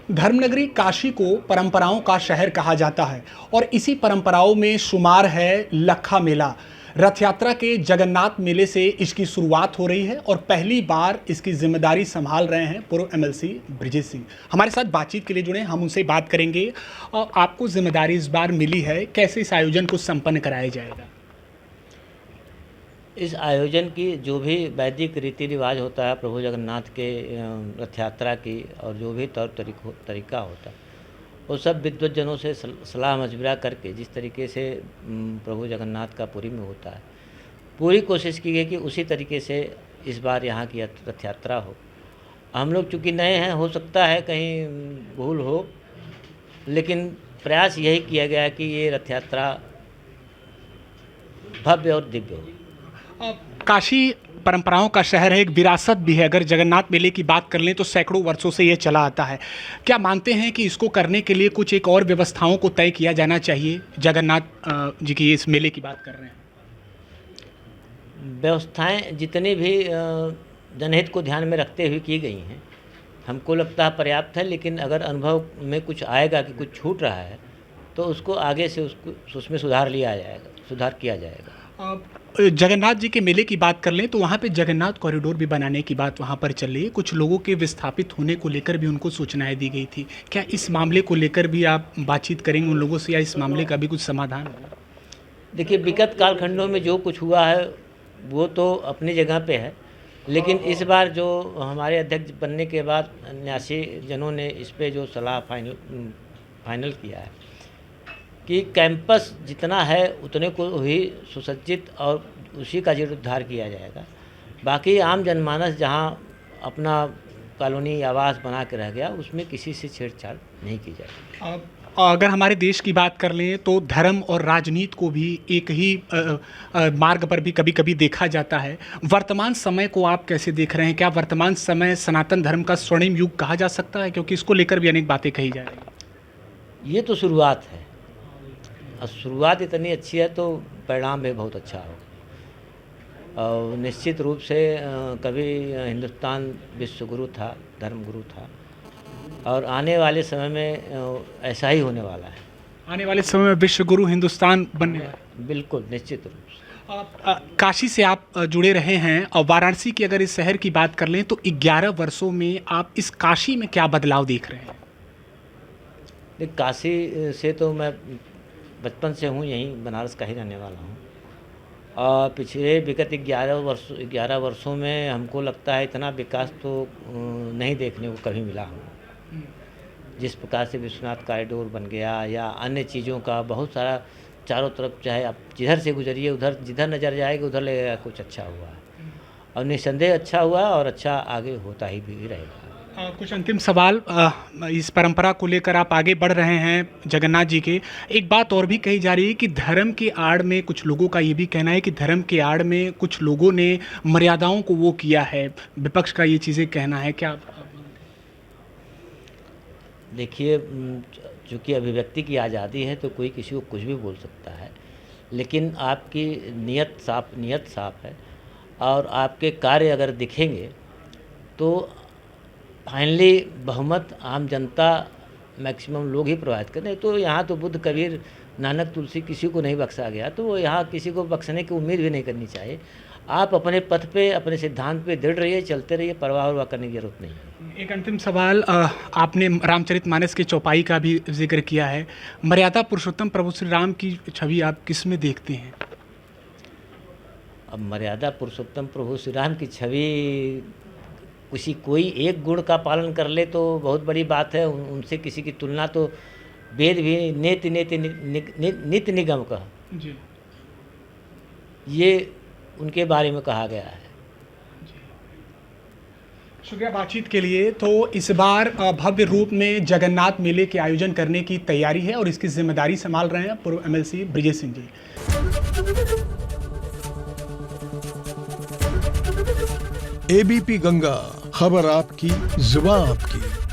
धर्मनगरी काशी को परंपराओं का शहर कहा जाता है और इसी परंपराओं में शुमार है लक्खा मेला। रथ यात्रा के जगन्नाथ मेले से इसकी शुरुआत हो रही है और पहली बार इसकी जिम्मेदारी संभाल रहे हैं पूर्व एमएलसी ब्रिजेश सिंह। हमारे साथ बातचीत के लिए जुड़े, हम उनसे बात करेंगे। और आपको जिम्मेदारी इस बार मिली है, कैसे इस आयोजन को संपन्न कराया जाएगा? इस आयोजन की जो भी वैदिक रीति रिवाज होता है प्रभु जगन्नाथ के रथ यात्रा की, और जो भी तौर तरीका होता है, वो सब विद्वज्जनों से सलाह मशविरा करके जिस तरीके से प्रभु जगन्नाथ का पुरी में होता है, पूरी कोशिश की गई कि उसी तरीके से इस बार यहाँ की रथ यात्रा हो। हम लोग चूँकि नए हैं, हो सकता है कहीं भूल हो, लेकिन प्रयास यही किया गया कि ये रथ यात्रा भव्य और दिव्य हो। काशी परंपराओं का शहर है, एक विरासत भी है। अगर जगन्नाथ मेले की बात कर लें तो सैकड़ों वर्षों से ये चला आता है। क्या मानते हैं कि इसको करने के लिए कुछ एक और व्यवस्थाओं को तय किया जाना चाहिए? जगन्नाथ जी की इस मेले की बात कर रहे हैं। व्यवस्थाएं जितनी भी जनहित को ध्यान में रखते हुए की गई हैं, हमको लगता है पर्याप्त है, लेकिन अगर अनुभव में कुछ आएगा कि कुछ छूट रहा है तो उसको आगे से उसमें सुधार किया जाएगा। जगन्नाथ जी के मेले की बात कर लें तो वहाँ पे जगन्नाथ कॉरिडोर भी बनाने की बात वहाँ पर चल रही है। कुछ लोगों के विस्थापित होने को लेकर भी उनको सूचनाएं दी गई थी। क्या इस मामले को लेकर भी आप बातचीत करेंगे उन लोगों से, या इस मामले का भी कुछ समाधान होगा? देखिए, विगत कालखंडों में जो कुछ हुआ है वो तो अपनी जगह पे है, लेकिन इस बार जो हमारे अध्यक्ष बनने के बाद न्यासी जनों ने इस पर जो सलाह फाइनल किया है कि कैंपस जितना है उतने को ही सुसज्जित और उसी का जीर्णोद्धार किया जाएगा। बाकी आम जनमानस जहां अपना कॉलोनी आवास बना के रह गया, उसमें किसी से छेड़छाड़ नहीं की जाएगी। अगर हमारे देश की बात कर लें तो धर्म और राजनीति को भी एक ही मार्ग पर भी कभी कभी देखा जाता है। वर्तमान समय को आप कैसे देख रहे हैं? क्या वर्तमान समय सनातन धर्म का स्वर्णिम युग कहा जा सकता है? क्योंकि इसको लेकर भी अनेक बातें कही जा रही हैं। ये तो शुरुआत है, और शुरुआत इतनी अच्छी है तो परिणाम भी बहुत अच्छा हो। और निश्चित रूप से कभी हिंदुस्तान विश्वगुरु था, धर्मगुरु था, और आने वाले समय में ऐसा ही होने वाला है। आने वाले समय में विश्वगुरु हिंदुस्तान बनने वाला है। बिल्कुल, निश्चित रूप से। काशी से आप जुड़े रहे हैं, और वाराणसी की अगर इस शहर की बात कर लें तो 11 वर्षों में आप इस काशी में क्या बदलाव देख रहे हैं? देख, काशी से तो मैं बचपन से हूँ, यहीं बनारस का ही रहने वाला हूँ, और पिछले विगत 11 वर्षों में हमको लगता है इतना विकास तो नहीं देखने को कभी मिला हमें। जिस प्रकार से विश्वनाथ कॉरिडोर बन गया या अन्य चीज़ों का बहुत सारा चारों तरफ, चाहे आप जिधर से गुजरिए उधर जिधर नज़र जाएगा उधर लगेगा कुछ अच्छा हुआ है, और निस्संदेह अच्छा हुआ और अच्छा आगे होता ही भी रहेगा। कुछ अंतिम सवाल, इस परंपरा को लेकर आप आगे बढ़ रहे हैं जगन्नाथ जी के। एक बात और भी कही जा रही है कि धर्म के आड़ में, कुछ लोगों का ये भी कहना है कि धर्म के आड़ में कुछ लोगों ने मर्यादाओं को वो किया है। विपक्ष का ये चीज़ें कहना है, क्या? देखिए, चूँकि अभिव्यक्ति की आज़ादी है तो कोई किसी को कुछ भी बोल सकता है, लेकिन आपकी नीयत साफ है, और आपके कार्य अगर दिखेंगे तो फाइनली बहुमत आम जनता, मैक्सिमम लोग ही प्रभावित करें। तो यहाँ तो बुद्ध, कबीर, नानक, तुलसी किसी को नहीं बख्शा गया, तो यहाँ किसी को बख्शने की उम्मीद भी नहीं करनी चाहिए। आप अपने पथ पे, अपने सिद्धांत पे दृढ़ रहिए, चलते रहिए, परवाह करने की जरूरत नहीं है। एक अंतिम सवाल, आपने रामचरितमानस के चौपाई का भी जिक्र किया है। मर्यादा पुरुषोत्तम प्रभु श्री राम की छवि आप किस में देखते हैं? अब मर्यादा पुरुषोत्तम प्रभु श्री राम की छवि कोई एक गुण का पालन कर ले तो बहुत बड़ी बात है। उनसे किसी की तुलना तो वेद भी नित्य निगम का जी, ये उनके बारे में कहा गया है। शुक्रिया बातचीत के लिए। तो इस बार भव्य रूप में जगन्नाथ मेले के आयोजन करने की तैयारी है और इसकी जिम्मेदारी संभाल रहे हैं पूर्व एमएलसी ब्रिजेश सिंह जी। एबीपी गंगा, खबर आपकी, जुबान आपकी।